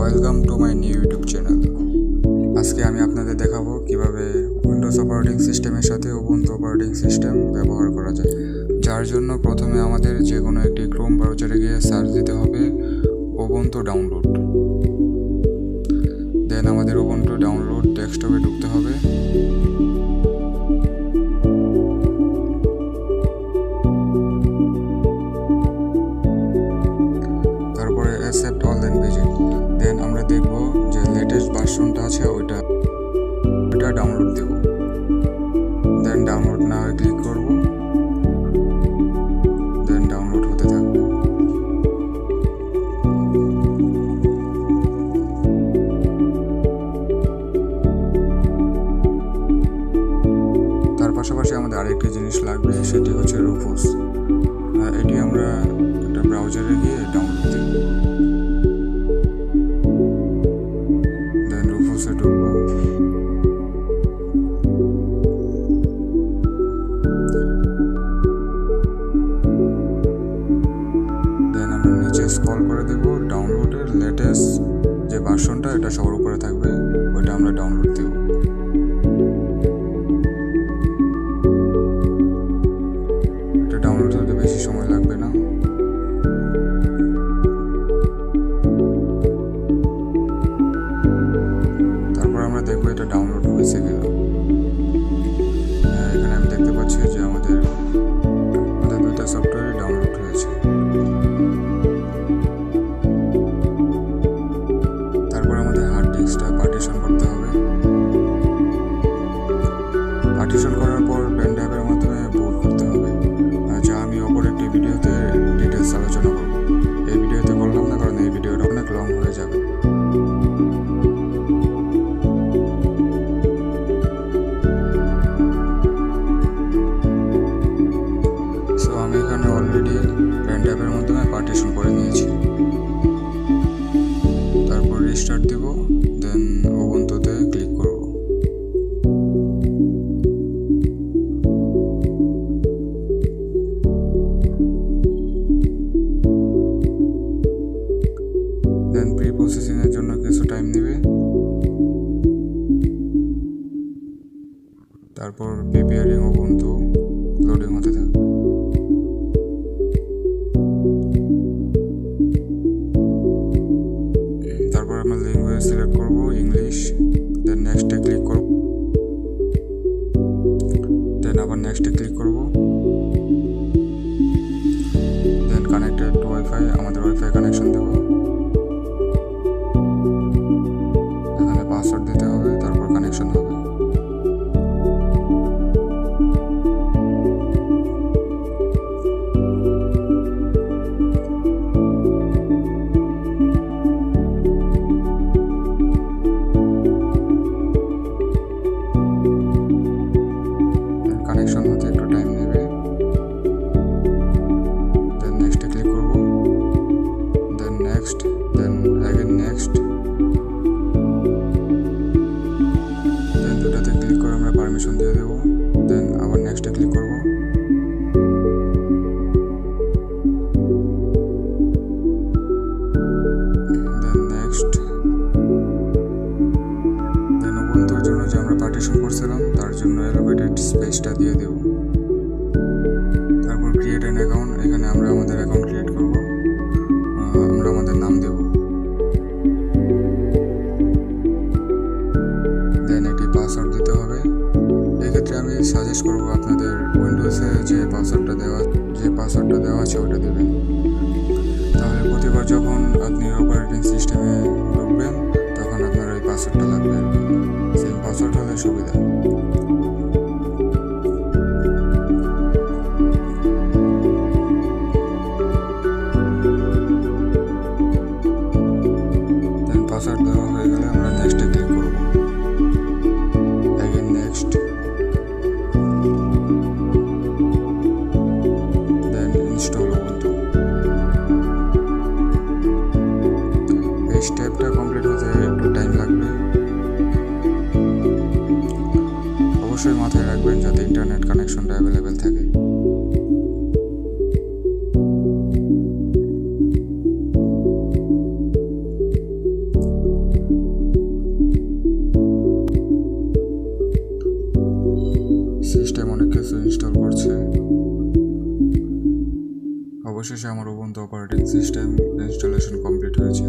Welcome to my new YouTube channel. আজকে আমি আপনাদের দেখাবো কিভাবে উইন্ডোজ অপারেটিং সিস্টেমের সাথে উবুন্টু অপারেটিং সিস্টেম ব্যবহার করা যায়। যার জন্য প্রথমে আমাদের যে কোনো একটি ক্রোম ব্রাউজারে গিয়ে সার্চ দিতে হবে উবুন্টু ডাউনলোড। দেন আমাদের উবুন্টু ডাউনলোড ডেস্কটপে ঢুকতে হবে। তারপরে অ্যাকসেপ্ট অল দেন ভিজিট। দেন আমরা দেখব যে লেটেস্ট ভার্সনটা আছে ওইটা ডাউনলোড দেব। দেন ডাউনলোড নাও ক্লিক করব। দেন ডাউনলোড হতে থাকবে। তার পাশাপাশি আমাদের আরেকটি জিনিস লাগবে, সেটি হচ্ছে রুফুস। এটি আমরা একটা ব্রাউজারে গিয়ে ডাউনলোড দেব। দেন রুফুসে ঢুকবো। দেন আমরা নিচে স্ক্রল করে দেব। ডাউনলোডের লেটেস্ট যে ভার্সনটা এটা সবার উপরে থাকবে, ওইটা আমরা ডাউনলোড দেব। এটা ডাউনলোড হতে বেশি সময় লাগবে না। তারপর আমরা দেখবো এটা ডাউনলোড হয়েছে কিনা। এখানে আমি দেখতে পাচ্ছি যে আমাদের দুইটা সফটওয়্যারই ডাউনলোড হয়েছে। তারপর আমাদের হার্ড ডিস্কটা পার্টিশন করতে হবে। পার্টিশন করার পর পেন ড্রাইভের মাধ্যমে বুট করতে হবে, যা আমি অপর একটি ভিডিওতে ডিটেলস আলোচনা করব। এই ভিডিওতে করলাম না, কারণ এই ভিডিওটা অনেক লং হয়ে যাবে। সো আমি এখানে অলরেডি পেন ড্রাইভের মাধ্যমে পার্টিশন করে নিয়েছি। তারপর রিস্টার্ট দিব। দেন উবুন্টুতে ক্লিক করব। দেন প্রি প্রসেসিং এর জন্য কিছু টাইম নেবে। তারপর প্রিপেয়ারিং উবুন্টু লোডিং হতে থাকবে। তারপর আমরা ল্যাঙ্গুয়েজ সিলেক্ট করব ইংলিশ। দেন নেক্সটে ক্লিক করব। দেন আবার নেক্সটে ক্লিক করব। দেন কানেক্টেড টু ওয়াইফাই, আমাদের ওয়াইফাই কানেকশন দেব। এখানে পাসওয়ার্ড দিতে হবে, তারপর কানেকশন হবে। কানেকশন হতে একটু টাইম নেবে। দেন নেক্সটে ক্লিক করব। Then next, then again next. Then দুটাতে ক্লিক করে আমরা পারমিশন দিয়ে দেব। দেন আবার নেক্সটে ক্লিক করব। Then next. দেন উবুন্টুর জন্য যে আমরা পার্টিশন করছিলাম তার জন্য এলোকেটেড স্পেসটা দিয়ে দেব। তারপর ক্রিয়েট অ্যান অ্যাকাউন্ট, এখানে আমরা আমাদের অ্যাকাউন্ট ক্রিয়েট করব। আমরা আমাদের নাম দেব। দেন একটি পাসওয়ার্ড দিতে হবে। এক্ষেত্রে আমি সাজেস্ট করব আপনাদের উইন্ডোজে যে পাসওয়ার্ডটা দেওয়া আছে ওটা দেবেন। তাহলে প্রতিবার যখন আপনি অপারেটিং সিস্টেমে ঢুকবেন তখন আপনার ওই পাসওয়ার্ডটা লাগবে। সেম পাসওয়ার্ড হলে সুবিধা। দেন পাসওয়ার্ড দেওয়া হয়ে গেলে আমরা নেক্সটে ক্লিক করব। Again next. Then install Ubuntu. এই স্টেপটা কমপ্লিট হতে একটু টাইম লাগবে। অবশ্যই মাথায় রাখবেন যাতে ইন্টারনেট কানেকশনটা অ্যাভেলেবেল থাকে। অনেক কিছু ইনস্টল করছে। অবশেষে আমার Ubuntu operating system installation complete হয়েছে।